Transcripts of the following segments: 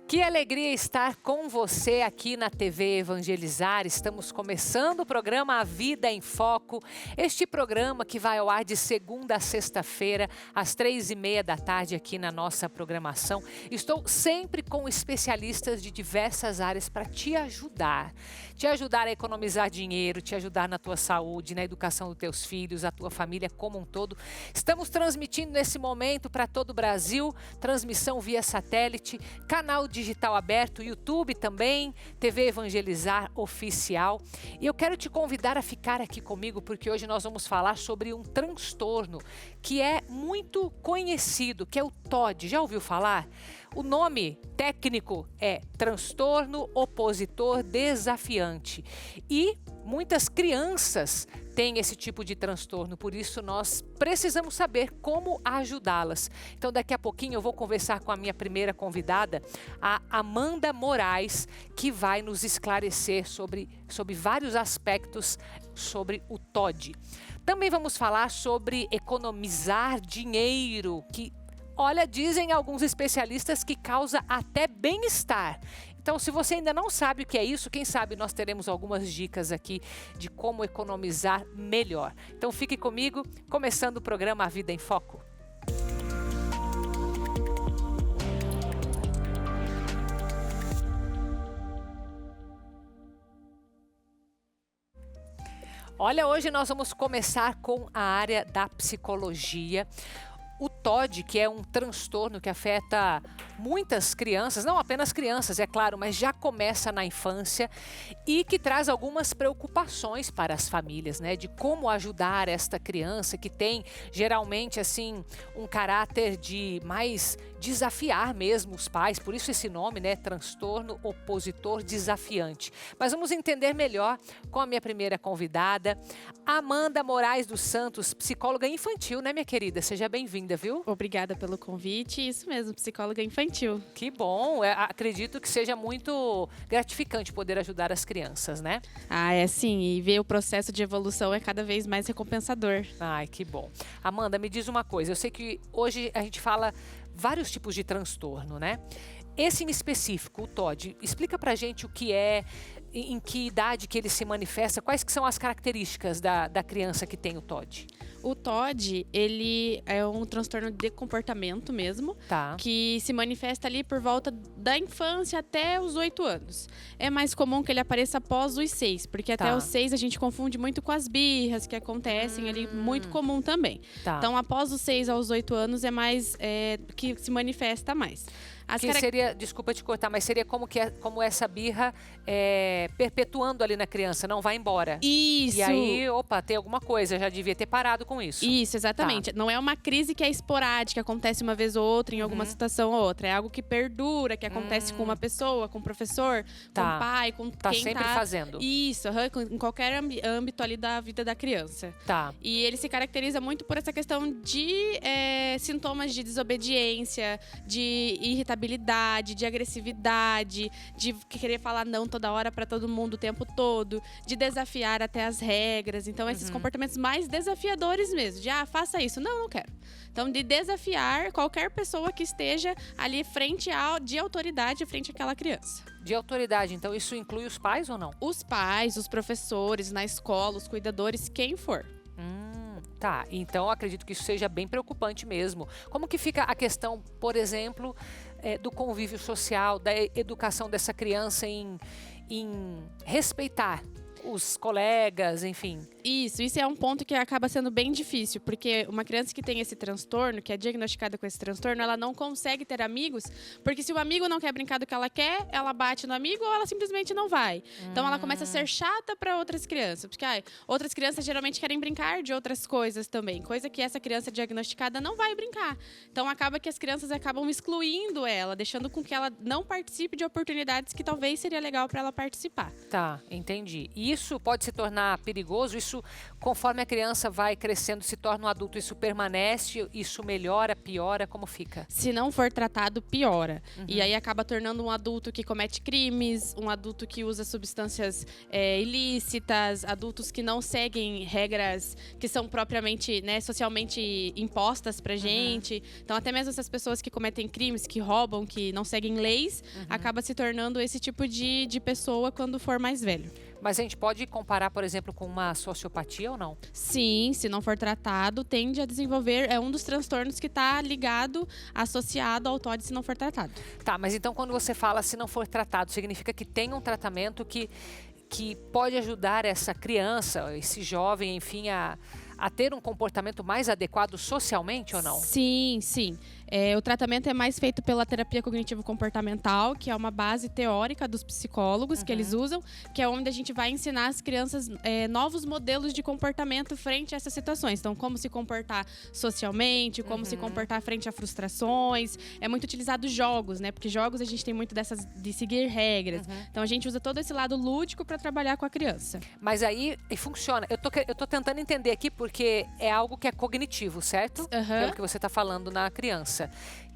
Que alegria estar com você aqui na TV Evangelizar. Estamos começando o programa A Vida em Foco. Este programa que vai ao ar de segunda a sexta-feira, às 3h30 da tarde aqui na nossa programação. Estou sempre com especialistas de diversas áreas para te ajudar. Te ajudar a economizar dinheiro, te ajudar na tua saúde, na educação dos teus filhos, a tua família como um todo. Estamos transmitindo nesse momento para todo o Brasil, transmissão via satélite, canal digital aberto, YouTube também, TV Evangelizar Oficial. E eu quero te convidar a ficar aqui comigo, porque hoje nós vamos falar sobre um transtorno que é muito conhecido, que é o TOD. Já ouviu falar? O nome técnico é transtorno opositor desafiante. E muitas crianças têm esse tipo de transtorno, por isso nós precisamos saber como ajudá-las. Então daqui a pouquinho eu vou conversar com a minha primeira convidada, a Amanda Moraes, que vai nos esclarecer sobre vários aspectos sobre o TOD. Também vamos falar sobre economizar dinheiro, que olha, dizem alguns especialistas que causa até bem-estar. Então, se você ainda não sabe o que é isso, quem sabe nós teremos algumas dicas aqui de como economizar melhor. Então, fique comigo, começando o programa A Vida em Foco. Olha, hoje nós vamos começar com a área da psicologia. O TOD, que é um transtorno que afeta muitas crianças, não apenas crianças, é claro, mas já começa na infância e que traz algumas preocupações para as famílias, né? De como ajudar esta criança que tem geralmente assim um caráter de mais desafiar mesmo os pais, por isso esse nome, né? Transtorno opositor desafiante. Mas vamos entender melhor com a minha primeira convidada, Amanda Moraes dos Santos, psicóloga infantil, né, minha querida? Seja bem-vinda, viu? Obrigada pelo convite. Isso mesmo, psicóloga infantil. Que bom. Acredito que seja muito gratificante poder ajudar as crianças, né? Ah, é sim. E ver o processo de evolução é cada vez mais recompensador. Ai, que bom. Amanda, me diz uma coisa. Eu sei que hoje a gente fala vários tipos de transtorno, né? Esse em específico, o TOD, explica pra gente o que é, em que idade que ele se manifesta, quais que são as características da criança que tem o TOD? O TOD, ele é um transtorno de comportamento mesmo, Tá. que se manifesta ali por volta da infância até os 8 anos. É mais comum que ele apareça após os 6, porque até os 6 a gente confunde muito com as birras que acontecem ali, muito comum também. Tá. Então, após os 6 aos 8 anos é mais que se manifesta mais. Seria, desculpa te cortar, mas seria como essa birra perpetuando ali na criança, não vai embora. Isso. E aí, opa, tem alguma coisa, já devia ter parado com isso. Isso, exatamente. Não é uma crise que é esporádica, acontece uma vez ou outra, em alguma situação ou outra. É algo que perdura, que acontece com uma pessoa, com um professor, com o pai, com quem sempre fazendo. Isso, em qualquer âmbito ali da vida da criança. Tá. E ele se caracteriza muito por essa questão de sintomas de desobediência, de irritabilidade, de agressividade, de querer falar não toda hora para todo mundo o tempo todo, de desafiar até as regras. Então, esses comportamentos mais desafiadores mesmo, de faça isso. Não quero. Então, de desafiar qualquer pessoa que esteja ali de autoridade frente àquela criança. De autoridade, então isso inclui os pais ou não? Os pais, os professores, na escola, os cuidadores, quem for. Tá, então acredito que isso seja bem preocupante mesmo. Como que fica a questão, por exemplo, do convívio social, da educação dessa criança em respeitar os colegas, enfim? Isso é um ponto que acaba sendo bem difícil, porque uma criança que tem esse transtorno, que é diagnosticada com esse transtorno, ela não consegue ter amigos, porque se o amigo não quer brincar do que ela quer, ela bate no amigo ou ela simplesmente não vai. Então ela começa a ser chata para outras crianças, porque outras crianças geralmente querem brincar de outras coisas também, coisa que essa criança diagnosticada não vai brincar. Então acaba que as crianças acabam excluindo ela, deixando com que ela não participe de oportunidades que talvez seria legal para ela participar. Tá, entendi. E isso pode se tornar perigoso? Isso, conforme a criança vai crescendo, se torna um adulto, isso permanece, isso melhora, piora, como fica? Se não for tratado, piora. E aí acaba tornando um adulto que comete crimes, um adulto que usa substâncias ilícitas, adultos que não seguem regras que são propriamente, né, socialmente impostas pra gente. Então, até mesmo essas pessoas que cometem crimes, que roubam, que não seguem leis, acaba se tornando esse tipo de pessoa quando for mais velho. Mas a gente pode comparar, por exemplo, com uma sociopatia ou não? Sim, se não for tratado, tende a desenvolver, é um dos transtornos que está ligado, associado ao TOD se não for tratado. Tá, mas então quando você fala se não for tratado, significa que tem um tratamento que pode ajudar essa criança, esse jovem, enfim, a ter um comportamento mais adequado socialmente ou não? Sim, sim. O tratamento é mais feito pela terapia cognitivo-comportamental, que é uma base teórica dos psicólogos que eles usam, que é onde a gente vai ensinar as crianças novos modelos de comportamento frente a essas situações. Então, como se comportar socialmente, como se comportar frente a frustrações. É muito utilizado jogos, né? Porque jogos a gente tem muito dessas de seguir regras. Então, a gente usa todo esse lado lúdico para trabalhar com a criança. Mas aí funciona. Eu tô tentando entender aqui porque é algo que é cognitivo, certo? Pelo que você está falando na criança.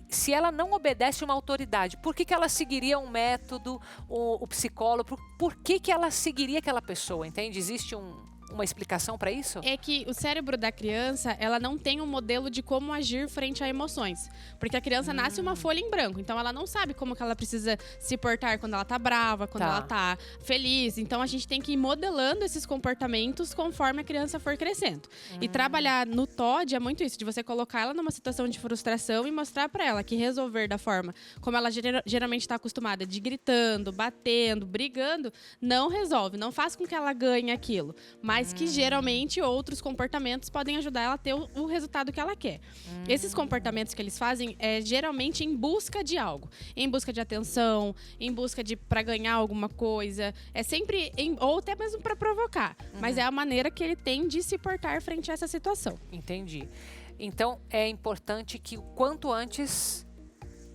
Se ela não obedece uma autoridade, por que ela seguiria um método, o psicólogo? Por que ela seguiria aquela pessoa, entende? Existe uma explicação para isso? É que o cérebro da criança, ela não tem um modelo de como agir frente a emoções. Porque a criança nasce uma folha em branco, então ela não sabe como que ela precisa se portar quando ela tá brava, quando ela tá feliz. Então a gente tem que ir modelando esses comportamentos conforme a criança for crescendo. E trabalhar no TOD é muito isso, de você colocar ela numa situação de frustração e mostrar para ela que resolver da forma como ela geralmente está acostumada, de gritando, batendo, brigando, não resolve, não faz com que ela ganhe aquilo. Mas que geralmente outros comportamentos podem ajudar ela a ter o resultado que ela quer. Esses comportamentos que eles fazem é geralmente em busca de algo, em busca de atenção, em busca de para ganhar alguma coisa, é sempre ou até mesmo para provocar, mas é a maneira que ele tem de se portar frente a essa situação. Entendi. Então é importante que o quanto antes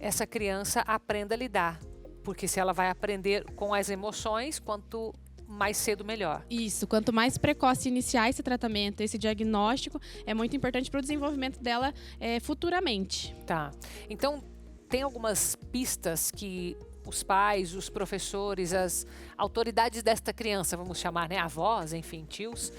essa criança aprenda a lidar, porque se ela vai aprender com as emoções, quanto mais cedo, melhor. Isso, quanto mais precoce iniciar esse tratamento, esse diagnóstico, é muito importante para o desenvolvimento dela futuramente. Tá. Então, tem algumas pistas que os pais, os professores, as autoridades desta criança, vamos chamar, né, avós, enfim, tios,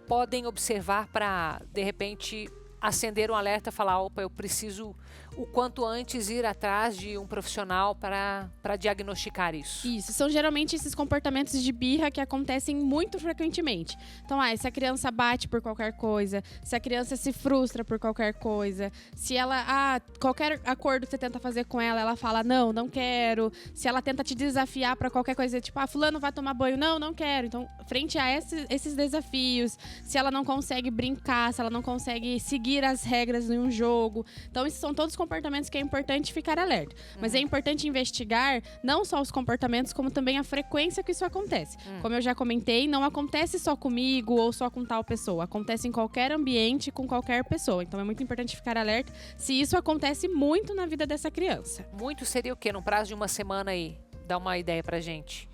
podem observar para, de repente, acender um alerta e falar, opa, eu preciso o quanto antes ir atrás de um profissional para diagnosticar isso. Isso, são geralmente esses comportamentos de birra que acontecem muito frequentemente. Então, se a criança bate por qualquer coisa, se a criança se frustra por qualquer coisa, se ela, qualquer acordo que você tenta fazer com ela, ela fala, não quero. Se ela tenta te desafiar para qualquer coisa, tipo, fulano vai tomar banho, não quero. Então, frente a esses desafios, se ela não consegue brincar, se ela não consegue seguir as regras em um jogo. Então, esses são todos comportamentos que é importante ficar alerta. Mas é importante investigar não só os comportamentos, como também a frequência que isso acontece. Como eu já comentei, não acontece só comigo ou só com tal pessoa. Acontece em qualquer ambiente, com qualquer pessoa. Então é muito importante ficar alerta se isso acontece muito na vida dessa criança. Muito seria o quê? Num prazo de uma semana aí? Dá uma ideia pra gente.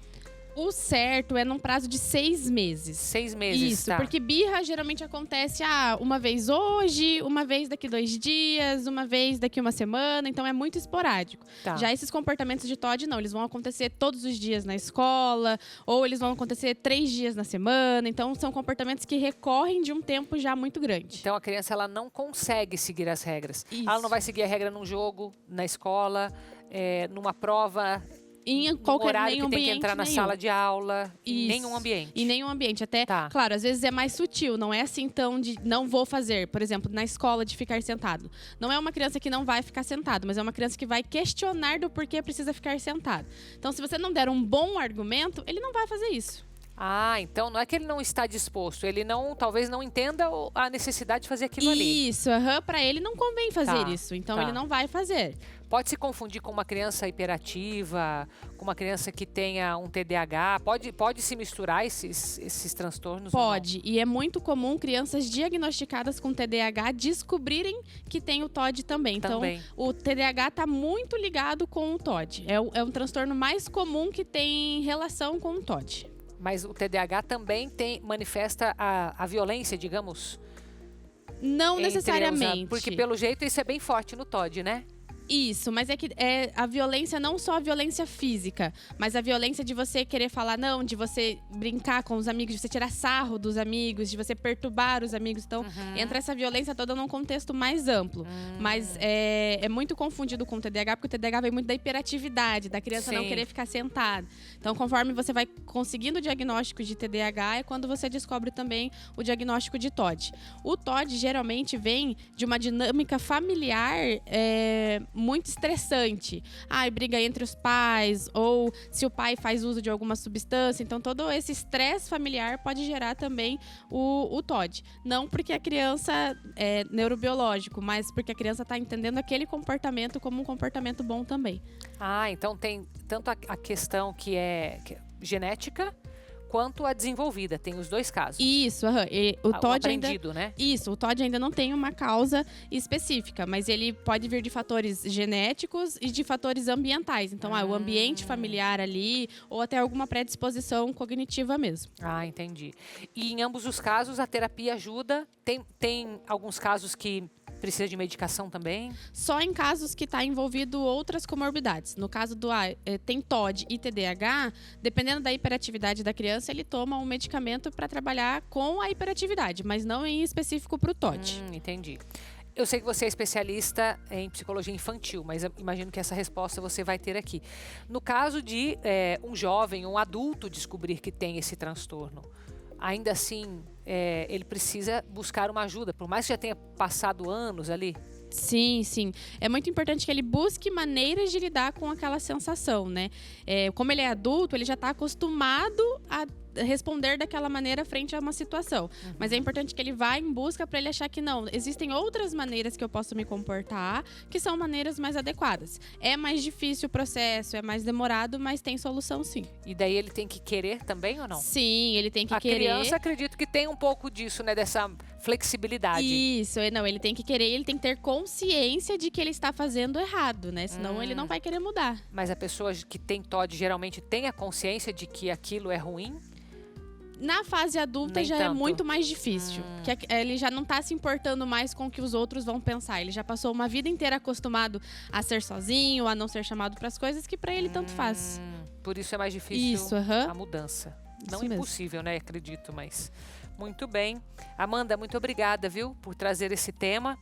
O certo é num prazo de 6 meses. 6 meses, isso, tá. Porque birra geralmente acontece uma vez hoje, uma vez daqui 2 dias, uma vez daqui uma semana, então é muito esporádico. Tá. Já esses comportamentos de TOD não, eles vão acontecer todos os dias na escola, ou eles vão acontecer 3 dias na semana, então são comportamentos que recorrem de um tempo já muito grande. Então a criança ela não consegue seguir as regras. Isso. Ela não vai seguir a regra num jogo, na escola, numa prova, Em qualquer horário que tem que entrar na nenhum. sala de aula, em Isso. nenhum ambiente. Em nenhum ambiente. Até, Tá. claro, às vezes é mais sutil. Não é assim tão de não vou fazer. Por exemplo, na escola de ficar sentado. Não é uma criança que não vai ficar sentado, mas é uma criança que vai questionar do porquê precisa ficar sentado. Então, se você não der um bom argumento, ele não vai fazer isso. Então não é que ele não está disposto, ele talvez não entenda a necessidade de fazer aquilo ali. Isso, para ele não convém fazer isso. Então, ele não vai fazer. Pode se confundir com uma criança hiperativa, com uma criança que tenha um TDAH? Pode se misturar esses transtornos? Pode. E é muito comum crianças diagnosticadas com TDAH descobrirem que tem o TOD também. Também. Então, o TDAH está muito ligado com o TOD. É um transtorno mais comum que tem relação com o TOD. Mas o TDAH também manifesta a violência, digamos? Não necessariamente. Porque pelo jeito isso é bem forte no TOD, né? Isso, mas é que a violência, não só a violência física, mas a violência de você querer falar não, de você brincar com os amigos, de você tirar sarro dos amigos, de você perturbar os amigos. Então, entra essa violência toda num contexto mais amplo. Mas é muito confundido com o TDAH, porque o TDAH vem muito da hiperatividade, da criança não querer ficar sentada. Então, conforme você vai conseguindo o diagnóstico de TDAH, é quando você descobre também o diagnóstico de TOD. O TOD geralmente vem de uma dinâmica familiar muito estressante. Briga entre os pais, ou se o pai faz uso de alguma substância. Então, todo esse estresse familiar pode gerar também o TOD. Não porque a criança é neurobiológico, mas porque a criança está entendendo aquele comportamento como um comportamento bom também. Então tem tanto a questão que é genética, quanto a desenvolvida, tem os dois casos. Isso, o TOD aprendido, né? Isso, o TOD ainda não tem uma causa específica, mas ele pode vir de fatores genéticos e de fatores ambientais. Então, o ambiente familiar ali, ou até alguma predisposição cognitiva mesmo. Entendi. E em ambos os casos, a terapia ajuda? Tem alguns casos que precisa de medicação também? Só em casos que está envolvido outras comorbidades. No caso do tem TOD e TDAH, dependendo da hiperatividade da criança, ele toma um medicamento para trabalhar com a hiperatividade, mas não em específico para o TOD. Entendi. Eu sei que você é especialista em psicologia infantil, mas imagino que essa resposta você vai ter aqui. No caso de um jovem, um adulto descobrir que tem esse transtorno, ainda assim, ele precisa buscar uma ajuda, por mais que já tenha passado anos ali? Sim, sim. É muito importante que ele busque maneiras de lidar com aquela sensação, né? Como ele é adulto, ele já está acostumado a responder daquela maneira frente a uma situação. Mas é importante que ele vá em busca para ele achar que não, existem outras maneiras que eu posso me comportar, que são maneiras mais adequadas. É mais difícil o processo, é mais demorado, mas tem solução sim. E daí ele tem que querer também ou não? Sim, ele tem que querer. A criança, acredito que tem um pouco disso, né? Dessa flexibilidade. Isso, não, ele tem que querer, ele tem que ter consciência de que ele está fazendo errado, né? Senão ele não vai querer mudar. Mas a pessoa que tem TOD geralmente tem a consciência de que aquilo é ruim? Na fase adulta já é muito mais difícil. Que ele já não está se importando mais com o que os outros vão pensar. Ele já passou uma vida inteira acostumado a ser sozinho, a não ser chamado para as coisas que para ele tanto faz. Por isso é mais difícil a mudança. Não Isso impossível, né? Acredito, mas muito bem. Amanda, muito obrigada, viu, por trazer esse tema,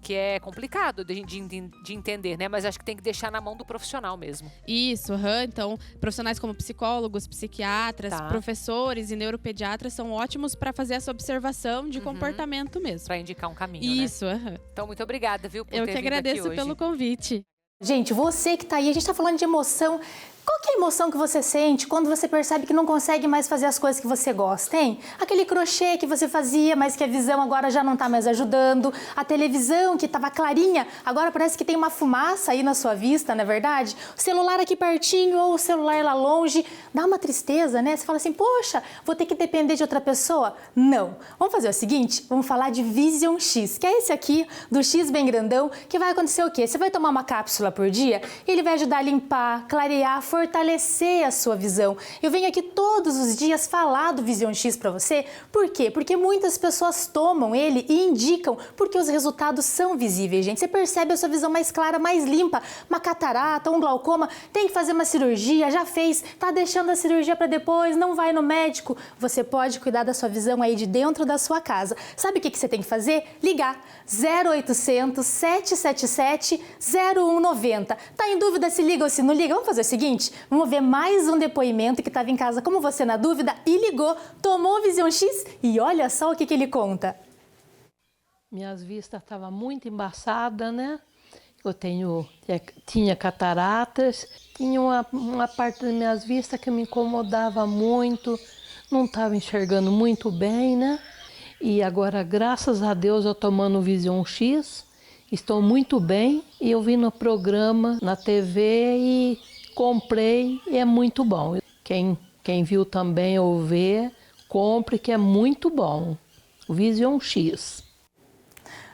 que é complicado de entender, né? Mas acho que tem que deixar na mão do profissional mesmo. Isso, então profissionais como psicólogos, psiquiatras, professores e neuropediatras são ótimos para fazer essa observação de comportamento mesmo. Para indicar um caminho, Isso, né? Então, muito obrigada, viu, por ter vindo aqui hoje. Eu que agradeço pelo convite. Gente, você que tá aí, a gente tá falando de emoção. Qual que é a emoção que você sente quando você percebe que não consegue mais fazer as coisas que você gosta, hein? Aquele crochê que você fazia, mas que a visão agora já não tá mais ajudando. A televisão que tava clarinha, agora parece que tem uma fumaça aí na sua vista, não é verdade? O celular aqui pertinho ou o celular lá longe. Dá uma tristeza, né? Você fala assim, poxa, vou ter que depender de outra pessoa? Não. Vamos fazer o seguinte? Vamos falar de Vision X, que é esse aqui, do X bem grandão, que vai acontecer o quê? Você vai tomar uma cápsula por dia, ele vai ajudar a limpar, clarear, fortalecer a sua visão. Eu venho aqui todos os dias falar do Vision X para você. Por quê? Porque muitas pessoas tomam ele e indicam, porque os resultados são visíveis, gente. Você percebe a sua visão mais clara, mais limpa. Uma catarata, um glaucoma, tem que fazer uma cirurgia, já fez, tá deixando a cirurgia para depois, não vai no médico. Você pode cuidar da sua visão aí de dentro da sua casa. Sabe o que você tem que fazer? Ligar 0800 777 0190. Tá em dúvida se liga ou se não liga? Vamos fazer o seguinte? Vamos ver mais um depoimento que estava em casa como você na dúvida e ligou, tomou o Vision X e olha só o que ele conta. Minhas vistas estavam muito embaçadas, né? Tinha cataratas, tinha uma parte das minhas vistas que me incomodava muito, não estava enxergando muito bem, né? E agora, graças a Deus, eu tomando o Vision X, estou muito bem. E eu vi no programa, na TV e comprei e é muito bom. Quem viu também ou vê, compre que é muito bom. O Vision X.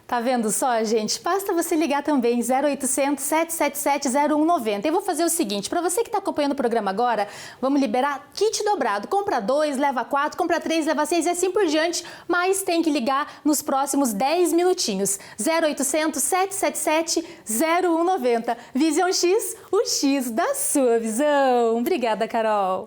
Tá vendo só, gente? Basta você ligar também, 0800 777 0190. Eu vou fazer o seguinte, para você que está acompanhando o programa agora, vamos liberar kit dobrado. Compra 2, leva 4, compra 3, leva 6 e assim por diante, mas tem que ligar nos próximos 10 minutinhos. 0800 777 0190. Visão X, o X da sua visão. Obrigada, Carol.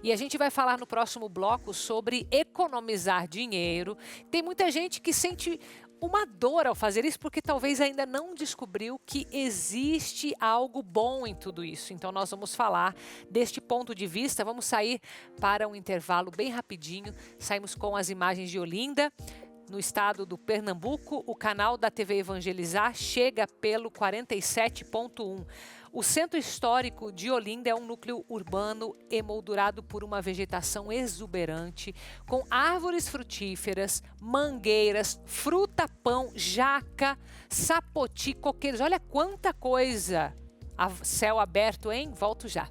E a gente vai falar no próximo bloco sobre economizar dinheiro. Tem muita gente que sente uma dor ao fazer isso porque talvez ainda não descobriu que existe algo bom em tudo isso. Então nós vamos falar deste ponto de vista. Vamos sair para um intervalo bem rapidinho. Saímos com as imagens de Olinda. No estado do Pernambuco, o canal da TV Evangelizar chega pelo 47.1. O centro histórico de Olinda é um núcleo urbano emoldurado por uma vegetação exuberante, com árvores frutíferas, mangueiras, fruta-pão, jaca, sapoti, coqueiros. Olha quanta coisa! A céu aberto, hein? Volto já.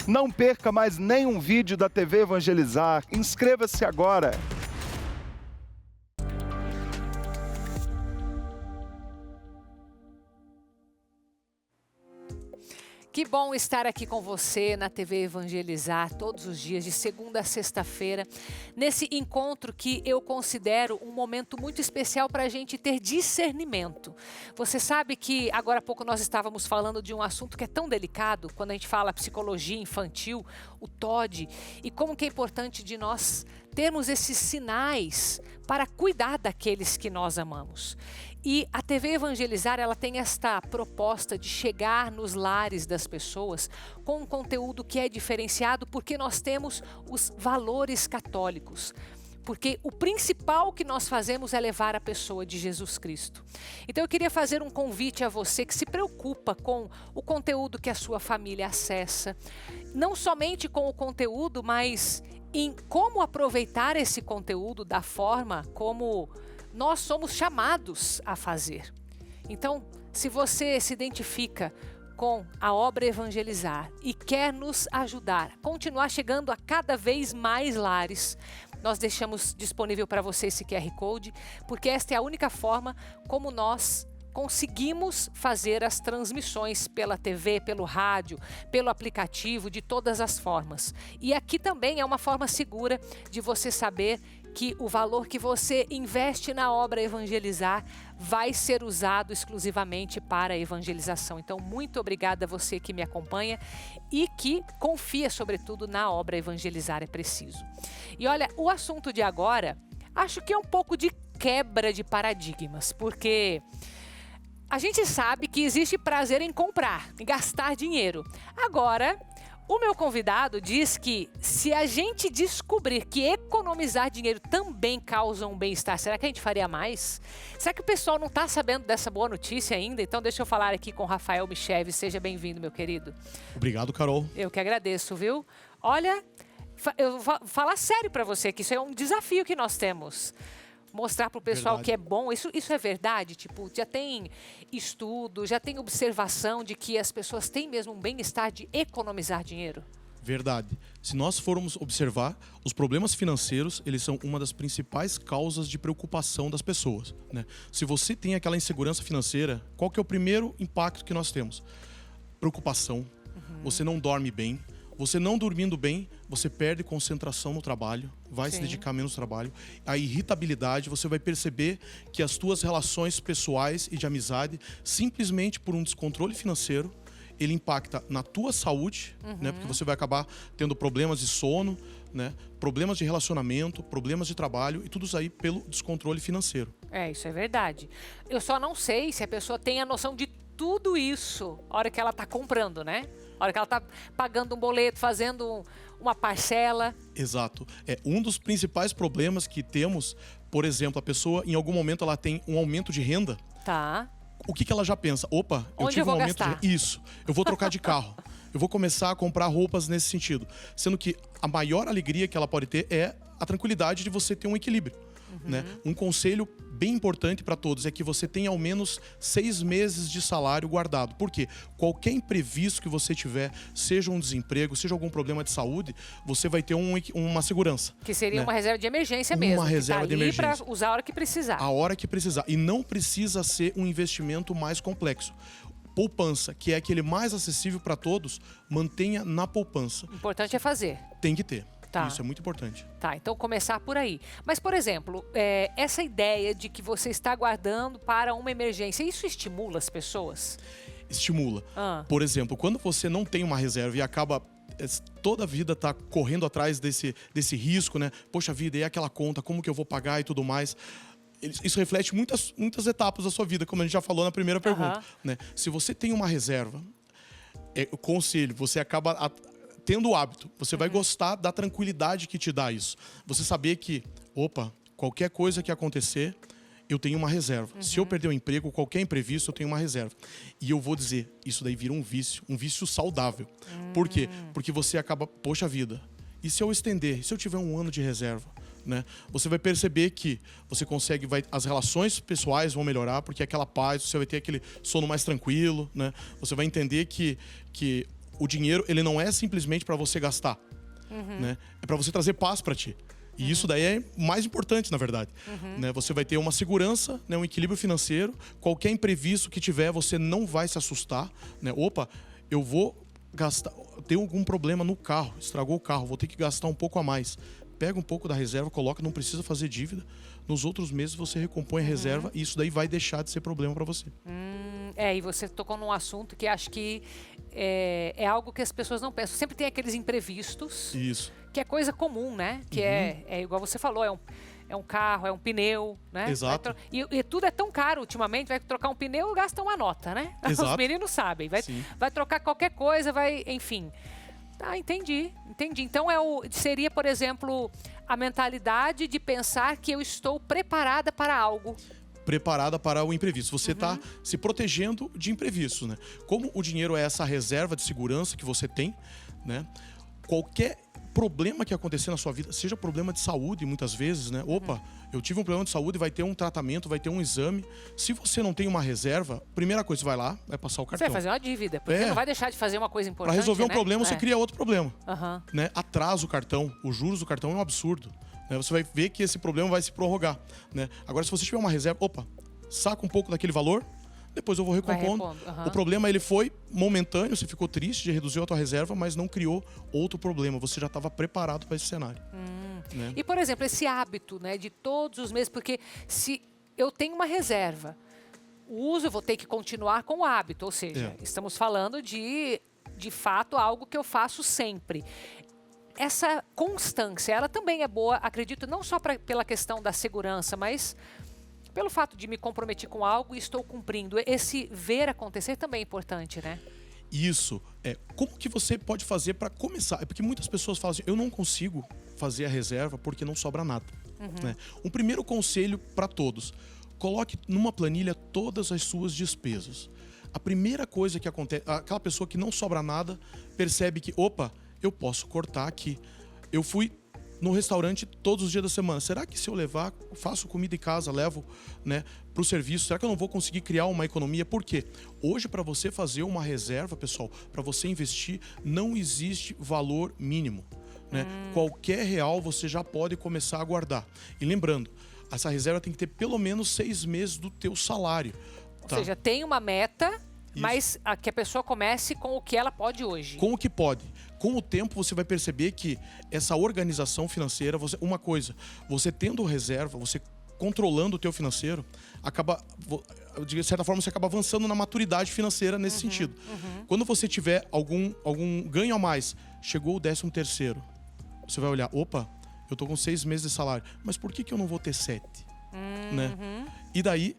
Não perca mais nenhum vídeo da TV Evangelizar. Inscreva-se agora. Que bom estar aqui com você na TV Evangelizar todos os dias, de segunda a sexta-feira, nesse encontro que eu considero um momento muito especial para a gente ter discernimento. Você sabe que agora há pouco nós estávamos falando de um assunto que é tão delicado, quando a gente fala psicologia infantil, o TOD, e como que é importante de nós termos esses sinais para cuidar daqueles que nós amamos. E a TV Evangelizar, ela tem esta proposta de chegar nos lares das pessoas com um conteúdo que é diferenciado porque nós temos os valores católicos. Porque o principal que nós fazemos é levar a pessoa de Jesus Cristo. Então eu queria fazer um convite a você que se preocupa com o conteúdo que a sua família acessa. Não somente com o conteúdo, mas em como aproveitar esse conteúdo da forma como nós somos chamados a fazer. Então, se você se identifica com a obra Evangelizar e quer nos ajudar a continuar chegando a cada vez mais lares, nós deixamos disponível para você esse QR Code, porque esta é a única forma como nós conseguimos fazer as transmissões pela TV, pelo rádio, pelo aplicativo, de todas as formas. E aqui também é uma forma segura de você saber que o valor que você investe na obra Evangelizar vai ser usado exclusivamente para a evangelização. Então, muito obrigada a você que me acompanha e que confia, sobretudo, na obra Evangelizar é Preciso. E olha, o assunto de agora, acho que é um pouco de quebra de paradigmas, porque a gente sabe que existe prazer em comprar, em gastar dinheiro. Agora, o meu convidado diz que se a gente descobrir que economizar dinheiro também causa um bem-estar, será que a gente faria mais? Será que o pessoal não está sabendo dessa boa notícia ainda? Então deixa eu falar aqui com Rafael Micheves. Seja bem-vindo, meu querido. Obrigado, Carol. Eu que agradeço, viu? Olha, eu vou falar sério para você que isso é um desafio que nós temos. Mostrar para o pessoal que é bom. Isso é verdade? Tipo, já tem estudo, já tem observação de que as pessoas têm mesmo um bem-estar de economizar dinheiro? Verdade. Se nós formos observar, os problemas financeiros, eles são uma das principais causas de preocupação das pessoas, né? Se você tem aquela insegurança financeira, qual que é o primeiro impacto que nós temos? Preocupação. Você não dorme bem. Você não dormindo bem, você perde concentração no trabalho, vai se dedicar menos ao trabalho. A irritabilidade, você vai perceber que as tuas relações pessoais e de amizade, simplesmente por um descontrole financeiro, ele impacta na tua saúde, né? Porque você vai acabar tendo problemas de sono, né? Problemas de relacionamento, problemas de trabalho e tudo isso aí pelo descontrole financeiro. É, isso é verdade. Eu só não sei se a pessoa tem a noção de tudo isso na hora que ela está comprando, né? Na hora que ela está pagando um boleto, fazendo uma parcela. Exato. É um dos principais problemas que temos, por exemplo, a pessoa em algum momento ela tem um aumento de renda. Tá. O que ela já pensa? Opa, eu tive um aumento de renda. Isso, eu vou trocar de carro. Eu vou começar a comprar roupas nesse sentido. Sendo que a maior alegria que ela pode ter é a tranquilidade de você ter um equilíbrio. né? Um conselho bem importante para todos é que você tenha ao menos 6 meses de salário guardado. Por quê? Qualquer imprevisto que você tiver, seja um desemprego, seja algum problema de saúde, você vai ter uma segurança. Que seria, né, uma reserva de emergência mesmo. mesmo. Uma reserva de emergência. Para usar a hora que precisar. A hora que precisar. E não precisa ser um investimento mais complexo. Poupança, que é aquele mais acessível para todos, mantenha na poupança. O importante é fazer. Tem que ter. Tá. Isso é muito importante. Tá, então começar por aí. Mas, por exemplo, essa ideia de que você está guardando para uma emergência, isso estimula as pessoas? Estimula. Por exemplo, quando você não tem uma reserva e acaba toda a vida tá correndo atrás desse risco, né? Poxa vida, e aquela conta, como que eu vou pagar e tudo mais? Isso reflete muitas etapas da sua vida, como a gente já falou na primeira pergunta. Né? Se você tem uma reserva, conselho, você acaba tendo o hábito, você vai gostar da tranquilidade que te dá isso. Você saber que, opa, qualquer coisa que acontecer, eu tenho uma reserva. Se eu perder o emprego, qualquer imprevisto, eu tenho uma reserva. E eu vou dizer, isso daí vira um vício saudável. Por quê? Porque você acaba, poxa vida, e se eu estender, e se eu tiver um ano de reserva? Né? Você vai perceber que você consegue, as relações pessoais vão melhorar, porque aquela paz, você vai ter aquele sono mais tranquilo, né? Você vai entender que o dinheiro, ele não é simplesmente para você gastar, né? É para você trazer paz para ti. E isso daí é mais importante, na verdade. Né? Você vai ter uma segurança, né? Um equilíbrio financeiro. Qualquer imprevisto que tiver, você não vai se assustar, né? Opa, eu vou gastar, tem algum problema no carro, estragou o carro, vou ter que gastar um pouco a mais. Pega um pouco da reserva, coloca, não precisa fazer dívida. Nos outros meses você recompõe a reserva e isso daí vai deixar de ser problema para você. E você tocou num assunto que acho que é algo que as pessoas não pensam. Sempre tem aqueles imprevistos. Isso. Que é coisa comum, né? Que é igual você falou, é um carro, é um pneu, né? Exato. E tudo é tão caro ultimamente, vai trocar um pneu, gasta uma nota, né? Exato. Os meninos sabem. Vai trocar qualquer coisa, enfim. Ah, entendi. Então seria, por exemplo, a mentalidade de pensar que eu estou preparada para algo. Preparada para o imprevisto. Você está se protegendo de imprevistos, né? Como o dinheiro é essa reserva de segurança que você tem, né? Qualquer problema que acontecer na sua vida, seja problema de saúde muitas vezes, né? Opa, eu tive um problema de saúde, vai ter um tratamento, vai ter um exame. Se você não tem uma reserva, primeira coisa, você vai lá, vai passar o cartão. Você vai fazer uma dívida, porque não vai deixar de fazer uma coisa importante. Para resolver um né? problema, você cria outro problema. Né? Atrasa o cartão, os juros do cartão é um absurdo. Né? Você vai ver que esse problema vai se prorrogar. Né? Agora, se você tiver uma reserva, opa, saca um pouco daquele valor, depois eu vou recompondo. O problema, ele foi momentâneo, você ficou triste, reduziu a tua reserva, mas não criou outro problema. Você já estava preparado para esse cenário. Né? E, por exemplo, esse hábito, né, de todos os meses, porque se eu tenho uma reserva, o uso eu vou ter que continuar com o hábito, ou seja, estamos falando de fato, algo que eu faço sempre. Essa constância, ela também é boa, acredito, não só pela questão da segurança, mas pelo fato de me comprometer com algo e estou cumprindo. Esse ver acontecer também é importante, né? Isso. Como que você pode fazer para começar? É porque muitas pessoas falam assim, eu não consigo fazer a reserva porque não sobra nada. Né? Um primeiro conselho para todos, coloque numa planilha todas as suas despesas. A primeira coisa que acontece, aquela pessoa que não sobra nada, percebe que, opa, eu posso cortar aqui. Eu fui no restaurante todos os dias da semana. Será que se eu levar, faço comida em casa, levo, né, para o serviço, será que eu não vou conseguir criar uma economia? Por quê? Hoje, para você fazer uma reserva, pessoal, para você investir, não existe valor mínimo. Né? Qualquer real você já pode começar a guardar. E lembrando, essa reserva tem que ter pelo menos 6 meses do teu salário. Ou seja, tem uma meta, mas que a pessoa comece com o que ela pode hoje. Com o que pode. Com o tempo você vai perceber que essa organização financeira, uma coisa, você tendo reserva, você controlando o teu financeiro, de certa forma você acaba avançando na maturidade financeira nesse sentido. Quando você tiver algum ganho a mais, chegou o 13º, você vai olhar, opa, eu tô com 6 meses de salário, mas por que eu não vou ter 7? Né? E daí,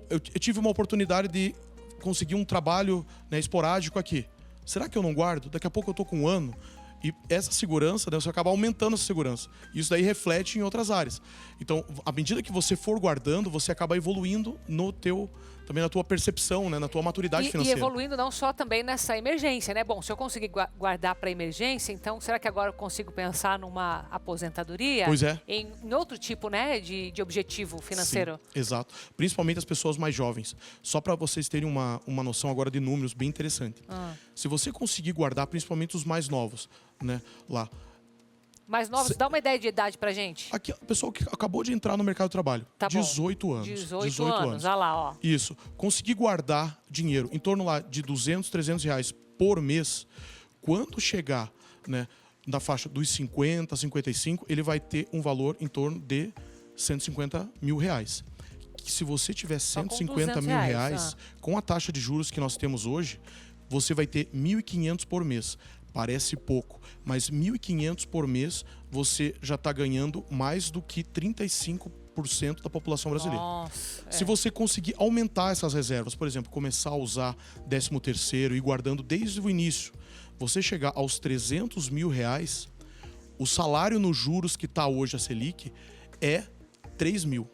eu tive uma oportunidade de conseguir um trabalho, né, esporádico aqui. Será que eu não guardo? Daqui a pouco eu tô com 1 ano. E essa segurança, né, você acaba aumentando essa segurança. Isso daí reflete em outras áreas. Então, à medida que você for guardando, você acaba evoluindo no teu também na tua percepção, né? Na tua maturidade E financeira. evoluindo não só também nessa emergência, né? Bom, se eu conseguir guardar para emergência, então será que agora eu consigo pensar numa aposentadoria? Pois é. Em outro tipo, né, de objetivo financeiro? Sim, exato. Principalmente as pessoas mais jovens. Só para vocês terem uma noção agora de números bem interessante. Se você conseguir guardar, principalmente os mais novos, né? Lá. Mais novos, dá uma ideia de idade pra gente. Aqui, a pessoa que acabou de entrar no mercado de trabalho. Tá bom. 18 anos. 18 anos, olha lá, ó. Isso. Conseguir guardar dinheiro em torno lá de 200, 300 reais por mês, quando chegar, né, na faixa dos 50, 55, ele vai ter um valor em torno de 150 mil reais. Que se você tiver 150 mil reais, com a taxa de juros que nós temos hoje, você vai ter 1.500 por mês. Parece pouco, mas 1.500 por mês você já está ganhando mais do que 35% da população brasileira. Nossa, Se você conseguir aumentar essas reservas, por exemplo, começar a usar 13º e ir guardando desde o início, você chegar aos 300 mil reais, o salário nos juros que está hoje a Selic é 3 mil.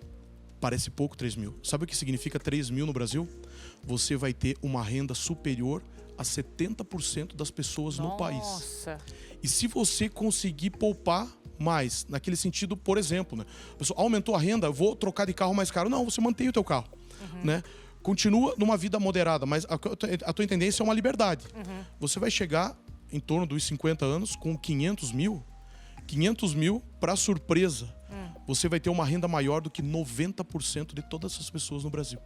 Parece pouco 3 mil. Sabe o que significa 3 mil no Brasil? Você vai ter uma renda superior a 70% das pessoas no país. Nossa. E se você conseguir poupar mais, naquele sentido, por exemplo, né? A pessoa aumentou a renda, eu vou trocar de carro mais caro. Não, você mantém o teu carro, né? Continua numa vida moderada, mas a tua tendência é uma liberdade. Você vai chegar em torno dos 50 anos com 500 mil. 500 mil, para surpresa, você vai ter uma renda maior do que 90% de todas as pessoas no Brasil.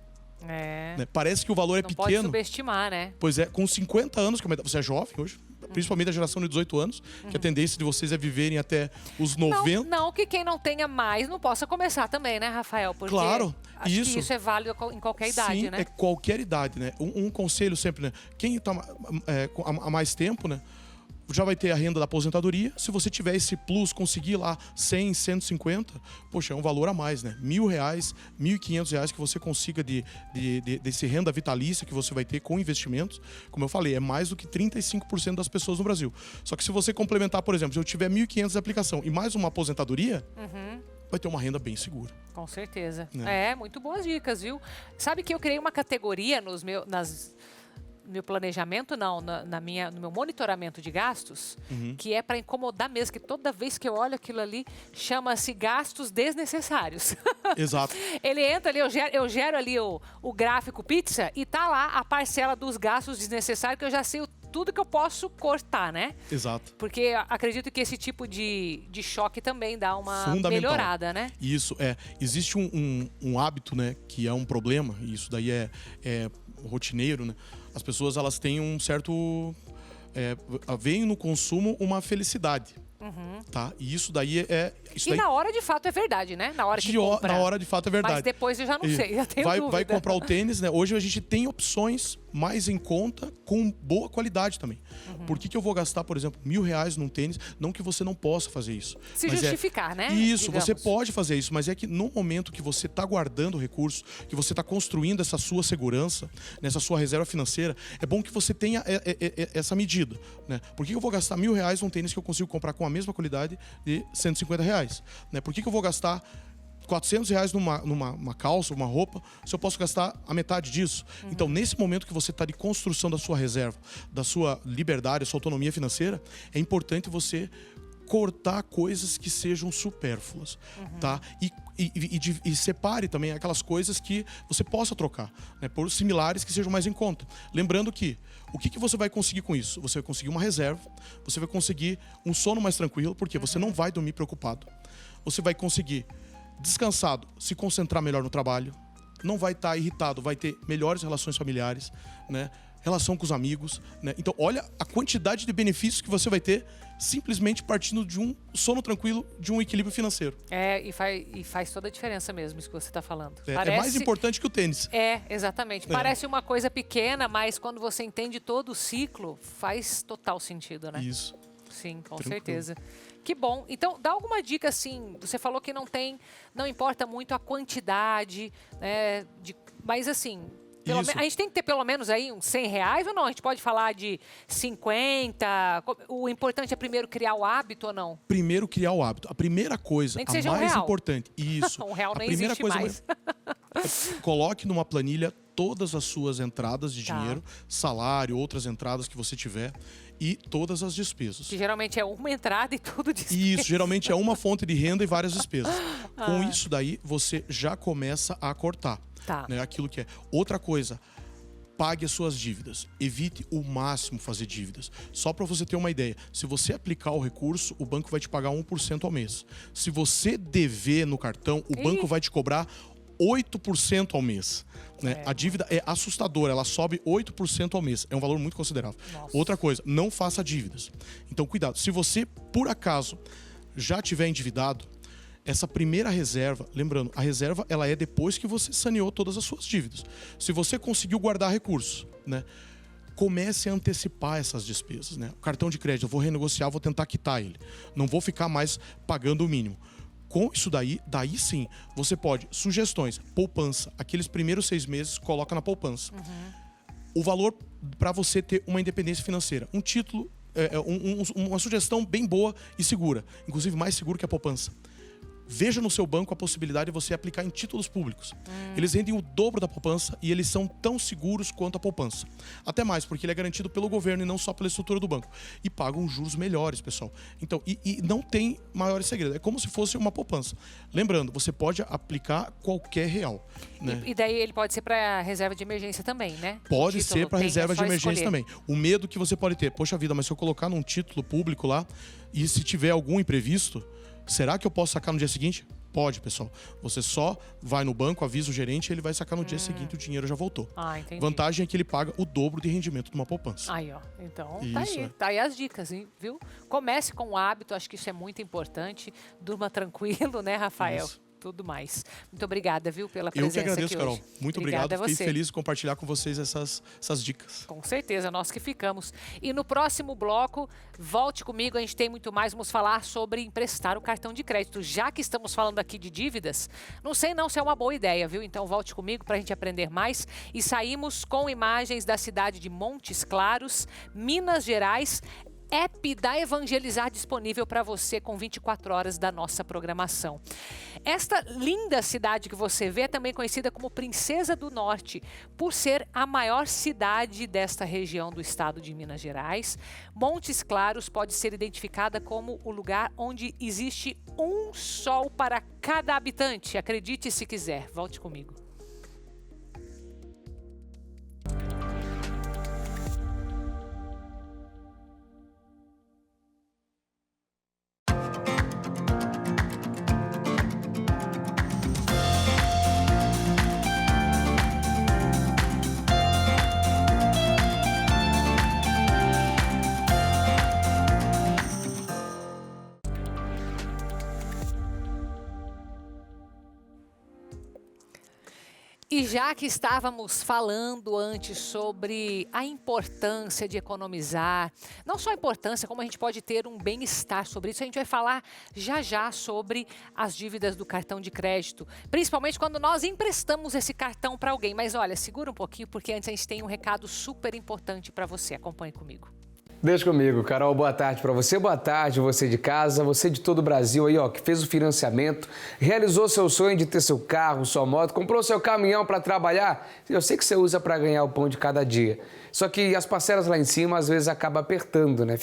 É. Né? Parece que o valor é Não pequeno. pode subestimar, né? Pois é, com 50 anos, você é jovem hoje, principalmente a geração de 18 anos, que a tendência de vocês é viverem até os 90. Não que quem não tenha mais não possa começar também, né, Rafael? Porque Claro, acho que isso é válido em qualquer idade, Sim, né? é qualquer idade, né? Um conselho sempre, né? Quem está há mais tempo, né? Já vai ter a renda da aposentadoria. Se você tiver esse plus, conseguir lá 100, 150, poxa, é um valor a mais, né? R$1.000, R$1.500 que você consiga desse renda vitalícia que você vai ter com investimentos. Como eu falei, é mais do que 35% das pessoas no Brasil. Só que se você complementar, por exemplo, se eu tiver 1.500 de aplicação e mais uma aposentadoria, vai ter uma renda bem segura. Com certeza. Né? Muito boas dicas, viu? Sabe que eu criei uma categoria no meu planejamento, não, no meu monitoramento de gastos, que é para incomodar mesmo, que toda vez que eu olho aquilo ali, chama-se gastos desnecessários. Exato. Ele entra ali, eu gero ali o gráfico pizza e tá lá a parcela dos gastos desnecessários, que eu já sei tudo que eu posso cortar, né? Exato. Porque acredito que esse tipo de choque também dá uma Fundamental. melhorada, né? Isso, existe um hábito, né, que é um problema, e isso daí é rotineiro, né? As pessoas, elas têm um certo... veem no consumo uma felicidade, tá? E isso daí Isso daí, na hora, de fato, é verdade, né? Na hora que compra. Na hora, de fato, é verdade. Mas depois eu já não sei, já tenho dúvida. Vai comprar o tênis, né? Hoje a gente tem opções mais em conta, com boa qualidade também. Por que eu vou gastar, por exemplo, R$1.000 num tênis? Não que você não possa fazer isso. Se justificar, né? Isso, Digamos. você pode fazer isso, mas é que no momento que você está guardando recursos, que você está construindo essa sua segurança, nessa sua reserva financeira, é bom que você tenha essa medida, né? Por que eu vou gastar R$1.000 num tênis que eu consigo comprar com a mesma qualidade de R$150, né? Por que eu vou gastar R$400 numa calça, uma roupa, se eu posso gastar a metade disso? Então, nesse momento que você está de construção da sua reserva, da sua liberdade, da sua autonomia financeira, é importante você cortar coisas que sejam supérfluas, tá? E separe também aquelas coisas que você possa trocar, né, por similares que sejam mais em conta. Lembrando que o que você vai conseguir com isso? Você vai conseguir uma reserva, você vai conseguir um sono mais tranquilo, porque você não vai dormir preocupado. Você vai conseguir, descansado, se concentrar melhor no trabalho, não vai estar irritado, vai ter melhores relações familiares, né? Relação com os amigos, né? Então, olha a quantidade de benefícios que você vai ter simplesmente partindo de um sono tranquilo, de um equilíbrio financeiro. E faz toda a diferença mesmo, isso que você está falando. É mais importante que o tênis. Exatamente. Parece uma coisa pequena, mas quando você entende todo o ciclo, faz total sentido, né? Isso. Sim, com certeza. Que bom. Então, dá alguma dica, assim, você falou que não importa muito a quantidade, né, mas assim... a gente tem que ter pelo menos aí uns R$100 ou não? A gente pode falar de 50? O importante é primeiro criar o hábito ou não? Primeiro criar o hábito. A primeira coisa, a mais importante. Isso. R$1 nem primeira existe coisa mais. Coloque numa planilha todas as suas entradas de dinheiro, salário, outras entradas que você tiver e todas as despesas. Que geralmente é uma entrada e tudo despesa. Isso, geralmente é uma fonte de renda e várias despesas. Com isso daí, você já começa a cortar. Né, aquilo que é. Outra coisa, pague as suas dívidas. Evite o máximo fazer dívidas. Só para você ter uma ideia, se você aplicar o recurso, o banco vai te pagar 1% ao mês. Se você dever no cartão, o banco vai te cobrar 8% ao mês. Né? A dívida é assustadora, ela sobe 8% ao mês. É um valor muito considerável. Nossa. Outra coisa, não faça dívidas. Então, cuidado. Se você, por acaso, já tiver endividado, essa primeira reserva, lembrando, a reserva ela é depois que você saneou todas as suas dívidas. Se você conseguiu guardar recursos, né? Comece a antecipar essas despesas. Né? O cartão de crédito, eu vou renegociar, vou tentar quitar ele. Não vou ficar mais pagando o mínimo. Com isso daí sim, você pode, sugestões, poupança, aqueles primeiros 6 meses, coloca na poupança. O valor para você ter uma independência financeira, um título, uma sugestão bem boa e segura, inclusive mais seguro que a poupança. Veja no seu banco a possibilidade de você aplicar em títulos públicos. Eles rendem o dobro da poupança e eles são tão seguros quanto a poupança. Até mais, porque ele é garantido pelo governo e não só pela estrutura do banco. E pagam juros melhores, pessoal. Então, e não tem maiores segredos. É como se fosse uma poupança. Lembrando, você pode aplicar qualquer real. Né? E daí ele pode ser para reserva de emergência também, né? Pode ser para reserva de emergência também. O medo que você pode ter, poxa vida, mas se eu colocar num título público lá e se tiver algum imprevisto, será que eu posso sacar no dia seguinte? Pode, pessoal. Você só vai no banco, avisa o gerente e ele vai sacar no dia seguinte, o dinheiro já voltou. Entendi. Vantagem é que ele paga o dobro de rendimento de uma poupança. Aí, ó. Então, tá aí as dicas, hein, viu? Comece com o hábito, acho que isso é muito importante. Durma tranquilo, né, Rafael? Isso. Tudo mais. Muito obrigada, viu, pela presença aqui hoje. Eu que agradeço, Carol. Muito obrigado. Fiquei feliz de compartilhar com vocês essas dicas. Com certeza, nós que ficamos. E no próximo bloco, volte comigo, a gente tem muito mais. Vamos falar sobre emprestar o cartão de crédito. Já que estamos falando aqui de dívidas, não sei não se é uma boa ideia, viu? Então volte comigo para a gente aprender mais. E saímos com imagens da cidade de Montes Claros, Minas Gerais. App da Evangelizar disponível para você com 24 horas da nossa programação. Esta linda cidade que você vê é também conhecida como Princesa do Norte, por ser a maior cidade desta região do estado de Minas Gerais. Montes Claros pode ser identificada como o lugar onde existe um sol para cada habitante. Acredite se quiser. Volte comigo. E já que estávamos falando antes sobre a importância de economizar, não só a importância, como a gente pode ter um bem-estar sobre isso, a gente vai falar já sobre as dívidas do cartão de crédito, principalmente quando nós emprestamos esse cartão para alguém. Mas olha, segura um pouquinho, porque antes a gente tem um recado super importante para você. Acompanhe comigo. Deixa comigo, Carol, boa tarde para você, boa tarde você de casa, você de todo o Brasil aí, ó, que fez o financiamento, realizou seu sonho de ter seu carro, sua moto, comprou seu caminhão para trabalhar, eu sei que você usa para ganhar o pão de cada dia, só que as parcelas lá em cima às vezes acaba apertando, né,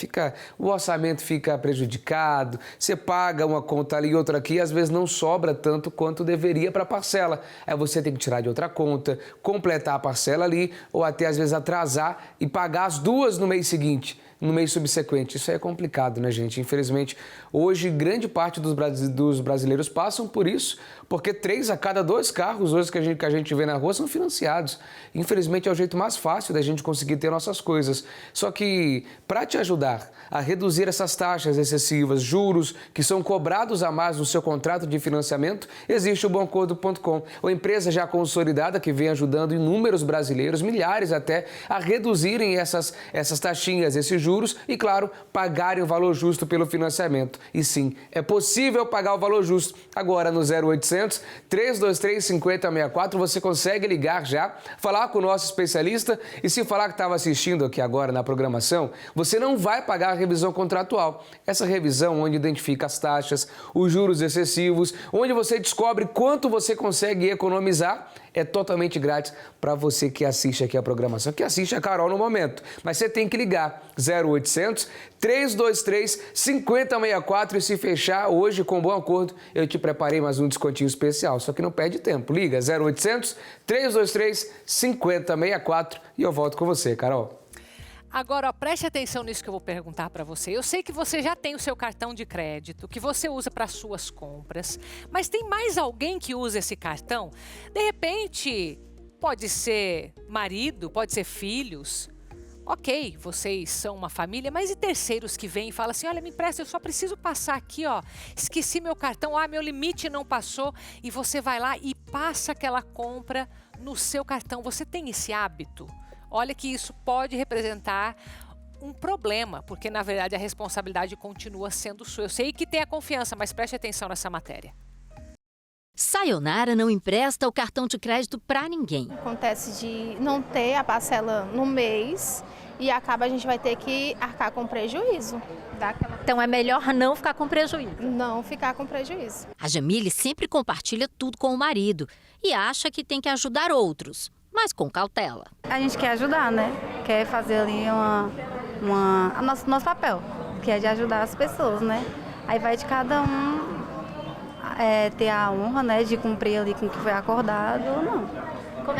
o orçamento fica prejudicado, você paga uma conta ali e outra aqui, às vezes não sobra tanto quanto deveria para a parcela, aí você tem que tirar de outra conta, completar a parcela ali, ou até às vezes atrasar e pagar as duas no mês seguinte. No mês subsequente. Isso é complicado, né, gente? Infelizmente, hoje, grande parte dos brasileiros passam por isso, porque 3 a cada 2 carros hoje que a gente vê na rua são financiados. Infelizmente, é o jeito mais fácil da gente conseguir ter nossas coisas. Só que, para te ajudar a reduzir essas taxas excessivas, juros que são cobrados a mais no seu contrato de financiamento, existe o Bomacordo.com, uma empresa já consolidada que vem ajudando inúmeros brasileiros, milhares até, a reduzirem essas taxinhas, esses juros, e, claro, pagarem o valor justo pelo financiamento. E sim, é possível pagar o valor justo. Agora, no 0800 323 5064, você consegue ligar já, falar com o nosso especialista, e se falar que estava assistindo aqui agora na programação, você não vai pagar a revisão contratual. Essa revisão onde identifica as taxas, os juros excessivos, onde você descobre quanto você consegue economizar, É totalmente grátis para você que assiste aqui a programação, que assiste a Carol no momento. Mas você tem que ligar 0800 323 5064 e se fechar hoje com um bom acordo, eu te preparei mais um descontinho especial. Só que não perde tempo. Liga 0800 323 5064 e eu volto com você, Carol. Agora, ó, preste atenção nisso que eu vou perguntar para você. Eu sei que você já tem o seu cartão de crédito, que você usa para suas compras, mas tem mais alguém que usa esse cartão? De repente, pode ser marido, pode ser filhos. Ok, vocês são uma família, mas e terceiros que vêm e falam assim, olha, me empresta, eu só preciso passar aqui, ó, esqueci meu cartão, meu limite não passou, e você vai lá e passa aquela compra no seu cartão. Você tem esse hábito? Olha que isso pode representar um problema, porque na verdade a responsabilidade continua sendo sua. Eu sei que tem a confiança, mas preste atenção nessa matéria. Sayonara não empresta o cartão de crédito para ninguém. Acontece de não ter a parcela no mês e acaba a gente vai ter que arcar com prejuízo. Então é melhor não ficar com prejuízo. Não ficar com prejuízo. A Jamile sempre compartilha tudo com o marido e acha que tem que ajudar outros, mas com cautela. A gente quer ajudar, né? Quer fazer ali nosso papel, que é de ajudar as pessoas, né? Aí vai de cada um ter a honra, né, de cumprir ali com o que foi acordado ou não.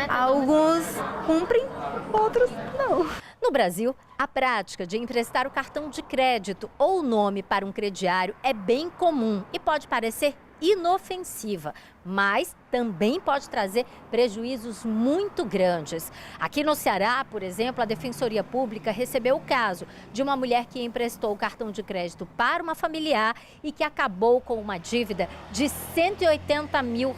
Alguns cumprem, outros não. No Brasil, a prática de emprestar o cartão de crédito ou o nome para um crediário é bem comum e pode parecer inofensiva, mas também pode trazer prejuízos muito grandes. Aqui no Ceará, por exemplo, a Defensoria Pública recebeu o caso de uma mulher que emprestou o cartão de crédito para uma familiar e que acabou com uma dívida de R$180 mil.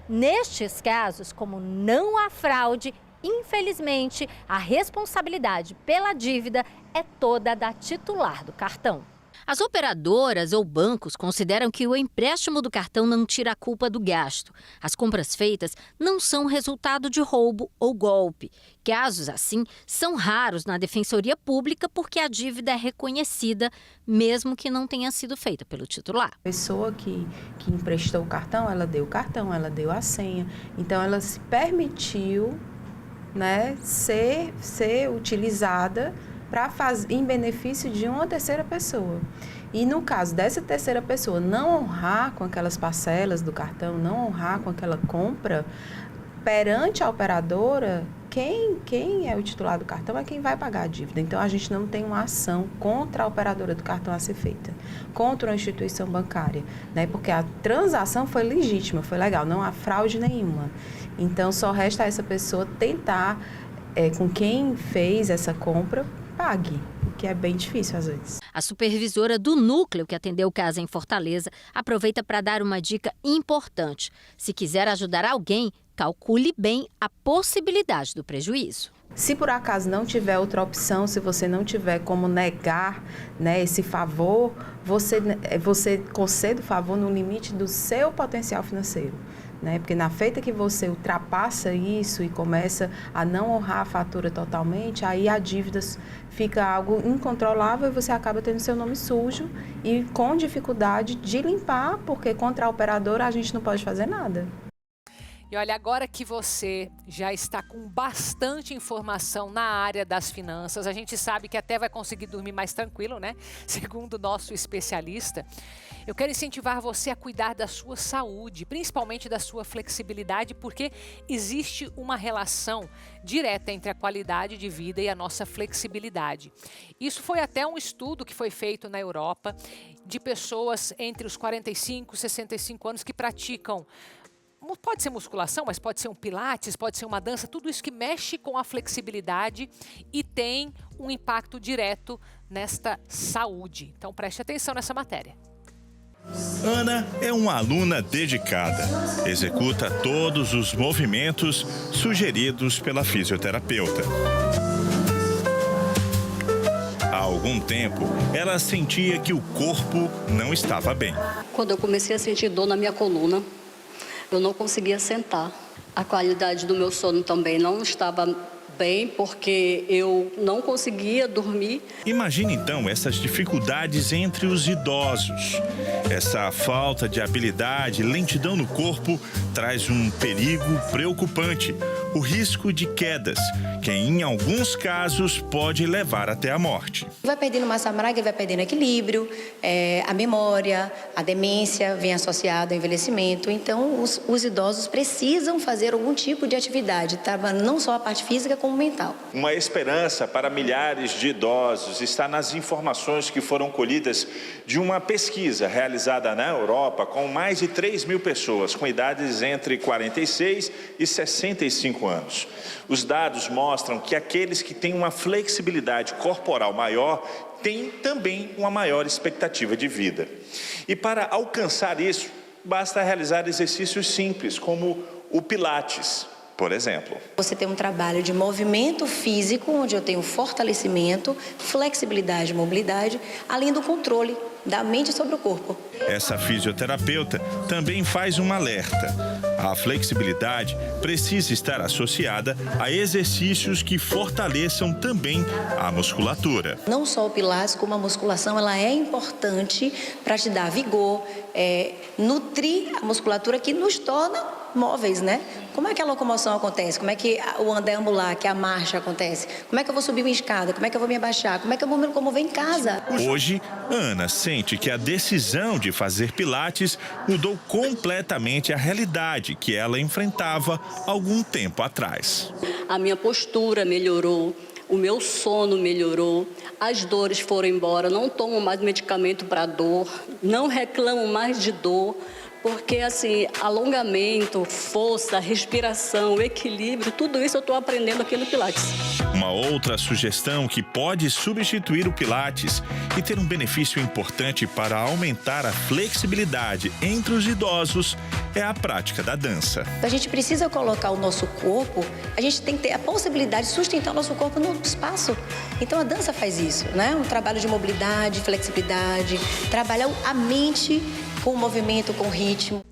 Nestes casos, como não há fraude, infelizmente, a responsabilidade pela dívida é toda da titular do cartão. As operadoras ou bancos consideram que o empréstimo do cartão não tira a culpa do gasto. As compras feitas não são resultado de roubo ou golpe. Casos assim são raros na Defensoria Pública porque a dívida é reconhecida, mesmo que não tenha sido feita pelo titular. A pessoa que emprestou o cartão, ela deu a senha. Então, ela se permitiu, né, ser utilizada em benefício de uma terceira pessoa. E no caso dessa terceira pessoa não honrar com aquelas parcelas do cartão, não honrar com aquela compra, perante a operadora, quem é o titular do cartão é quem vai pagar a dívida. Então, a gente não tem uma ação contra a operadora do cartão a ser feita, contra uma instituição bancária, né? Porque a transação foi legítima, foi legal, não há fraude nenhuma. Então, só resta a essa pessoa tentar, com quem fez essa compra, pague, o que é bem difícil às vezes. A supervisora do núcleo que atendeu o caso em Fortaleza aproveita para dar uma dica importante. Se quiser ajudar alguém, calcule bem a possibilidade do prejuízo. Se por acaso não tiver outra opção, se você não tiver como negar, né, esse favor, você concede o favor no limite do seu potencial financeiro. Né? Porque na feita que você ultrapassa isso e começa a não honrar a fatura totalmente, aí a dívida fica algo incontrolável e você acaba tendo seu nome sujo e com dificuldade de limpar, porque contra a operadora a gente não pode fazer nada. E olha, agora que você já está com bastante informação na área das finanças, a gente sabe que até vai conseguir dormir mais tranquilo, né? Segundo o nosso especialista. Eu quero incentivar você a cuidar da sua saúde, principalmente da sua flexibilidade, porque existe uma relação direta entre a qualidade de vida e a nossa flexibilidade. Isso foi até um estudo que foi feito na Europa de pessoas entre os 45 e 65 anos que praticam. Pode ser musculação, mas pode ser um pilates, pode ser uma dança, tudo isso que mexe com a flexibilidade e tem um impacto direto nesta saúde. Então preste atenção nessa matéria. Ana é uma aluna dedicada. Executa todos os movimentos sugeridos pela fisioterapeuta. Há algum tempo, ela sentia que o corpo não estava bem. Quando eu comecei a sentir dor na minha coluna, eu não conseguia sentar. A qualidade do meu sono também não estava bem, porque eu não conseguia dormir. Imagine então essas dificuldades entre os idosos. Essa falta de habilidade, lentidão no corpo, traz um perigo preocupante: o risco de quedas, que em alguns casos pode levar até a morte. Vai perdendo massa magra e vai perdendo equilíbrio, a memória, a demência vem associada ao envelhecimento. Então, os idosos precisam fazer algum tipo de atividade, não só a parte física como mental. Uma esperança para milhares de idosos está nas informações que foram colhidas de uma pesquisa realizada na Europa com mais de 3.000 pessoas com idades entre 46 e 65 anos. Os dados mostram que aqueles que têm uma flexibilidade corporal maior têm também uma maior expectativa de vida. E para alcançar isso, basta realizar exercícios simples, como o Pilates, por exemplo. Você tem um trabalho de movimento físico, onde eu tenho fortalecimento, flexibilidade e mobilidade, além do controle da mente sobre o corpo. Essa fisioterapeuta também faz um alerta: a flexibilidade precisa estar associada a exercícios que fortaleçam também a musculatura. Não só o Pilates, como a musculação, ela é importante para te dar vigor, nutrir a musculatura que nos torna móveis, né? Como é que a locomoção acontece? Como é que o andeambular, que a marcha acontece? Como é que eu vou subir uma escada? Como é que eu vou me abaixar? Como é que eu vou me locomover em casa? Hoje, Ana sente que a decisão de fazer Pilates mudou completamente a realidade que ela enfrentava algum tempo atrás. A minha postura melhorou, o meu sono melhorou, as dores foram embora, não tomo mais medicamento para dor, não reclamo mais de dor. Porque, assim, alongamento, força, respiração, equilíbrio, tudo isso eu estou aprendendo aqui no Pilates. Uma outra sugestão que pode substituir o Pilates e ter um benefício importante para aumentar a flexibilidade entre os idosos é a prática da dança. A gente precisa colocar o nosso corpo, a gente tem que ter a possibilidade de sustentar o nosso corpo no espaço. Então a dança faz isso, né? Um trabalho de mobilidade, flexibilidade, trabalhar a mente com o movimento, com o ritmo.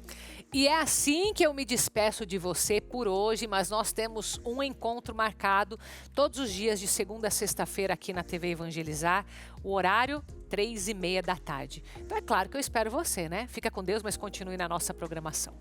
E é assim que eu me despeço de você por hoje, mas nós temos um encontro marcado todos os dias de segunda a sexta-feira aqui na TV Evangelizar, o horário 3h30 da tarde. Então é claro que eu espero você, né? Fica com Deus, mas continue na nossa programação.